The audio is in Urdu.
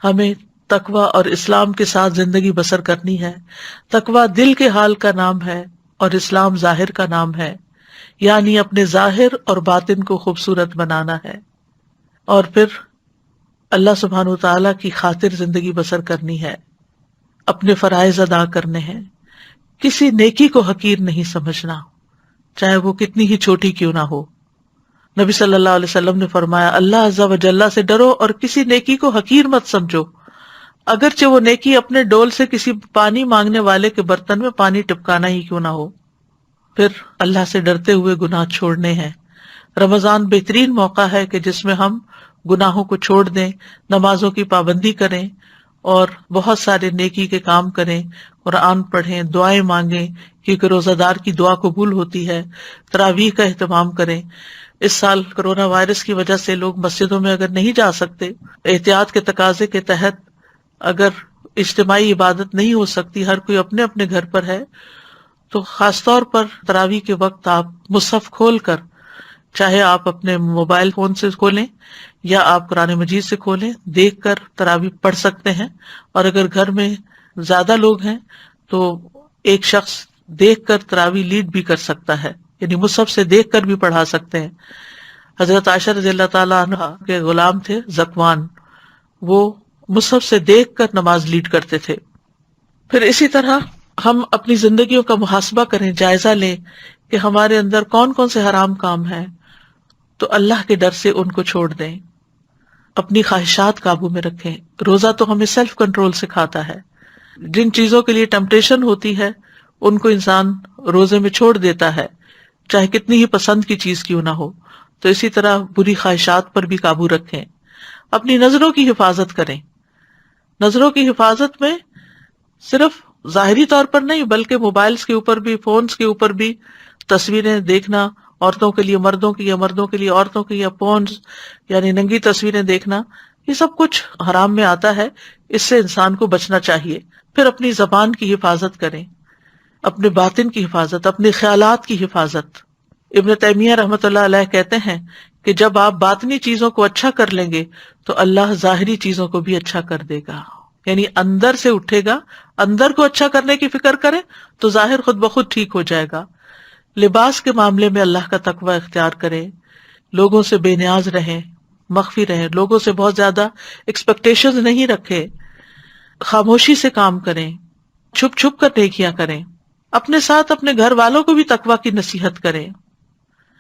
ہمیں تقوی اور اسلام کے ساتھ زندگی بسر کرنی ہے. تقوی دل کے حال کا نام ہے اور اسلام ظاہر کا نام ہے، یعنی اپنے ظاہر اور باطن کو خوبصورت بنانا ہے، اور پھر اللہ سبحانہ وتعالی کی خاطر زندگی بسر کرنی ہے، اپنے فرائض ادا کرنے ہیں، کسی نیکی کو حقیر نہیں سمجھنا، چاہے وہ کتنی ہی چھوٹی کیوں نہ ہو. نبی صلی اللہ علیہ وسلم نے فرمایا، اللہ عز و جل سے ڈرو اور کسی نیکی کو حقیر مت سمجھو، اگرچہ وہ نیکی اپنے ڈول سے کسی پانی مانگنے والے کے برتن میں پانی ٹپکانا ہی کیوں نہ ہو. پھر اللہ سے ڈرتے ہوئے گناہ چھوڑنے ہیں. رمضان بہترین موقع ہے کہ جس میں ہم گناہوں کو چھوڑ دیں، نمازوں کی پابندی کریں اور بہت سارے نیکی کے کام کریں، قرآن پڑھیں، دعائیں مانگیں، کیونکہ روزہ دار کی دعا قبول ہوتی ہے. تراویح کا اہتمام کریں. اس سال کرونا وائرس کی وجہ سے لوگ مسجدوں میں اگر نہیں جا سکتے، احتیاط کے تقاضے کے تحت اگر اجتماعی عبادت نہیں ہو سکتی، ہر کوئی اپنے اپنے گھر پر ہے، تو خاص طور پر تراویح کے وقت آپ مصحف کھول کر، چاہے آپ اپنے موبائل فون سے کھولیں یا آپ قرآن مجید سے کھولیں، دیکھ کر تراویح پڑھ سکتے ہیں. اور اگر گھر میں زیادہ لوگ ہیں تو ایک شخص دیکھ کر تراویح لیڈ بھی کر سکتا ہے، یعنی مصحف سے دیکھ کر بھی پڑھا سکتے ہیں. حضرت عائشہ رضی اللہ تعالیٰ عنہ کے غلام تھے ذکوان، وہ مصحف سے دیکھ کر نماز لیڈ کرتے تھے. پھر اسی طرح ہم اپنی زندگیوں کا محاسبہ کریں، جائزہ لیں کہ ہمارے اندر کون کون سے حرام کام ہیں، تو اللہ کے ڈر سے ان کو چھوڑ دیں. اپنی خواہشات قابو میں رکھیں. روزہ تو ہمیں سیلف کنٹرول سکھاتا ہے. جن چیزوں کے لیے ٹیمپٹیشن ہوتی ہے ان کو انسان روزے میں چھوڑ دیتا ہے، چاہے کتنی ہی پسند کی چیز کیوں نہ ہو. تو اسی طرح بری خواہشات پر بھی قابو رکھیں. اپنی نظروں کی حفاظت کریں. نظروں کی حفاظت میں صرف ظاہری طور پر نہیں بلکہ موبائلز کے اوپر بھی، فونز کے اوپر بھی تصویریں دیکھنا، عورتوں کے لیے مردوں کی یا مردوں کے لیے عورتوں کی، یا پونز یعنی ننگی تصویریں دیکھنا، یہ سب کچھ حرام میں آتا ہے. اس سے انسان کو بچنا چاہیے. پھر اپنی زبان کی حفاظت کریں، اپنے باطن کی حفاظت، اپنے خیالات کی حفاظت. ابن تیمیہ رحمۃ اللہ علیہ کہتے ہیں کہ جب آپ باطنی چیزوں کو اچھا کر لیں گے تو اللہ ظاہری چیزوں کو بھی اچھا کر دے گا. یعنی اندر سے اٹھے گا، اندر کو اچھا کرنے کی فکر کریں تو ظاہر خود بخود ٹھیک ہو جائے گا. لباس کے معاملے میں اللہ کا تقوی اختیار کریں. لوگوں سے بے نیاز رہیں، مخفی رہیں، لوگوں سے بہت زیادہ ایکسپیکٹیشنز نہیں رکھیں. خاموشی سے کام کریں، چھپ چھپ کر نیکیاں کریں. اپنے ساتھ اپنے گھر والوں کو بھی تقوی کی نصیحت کریں.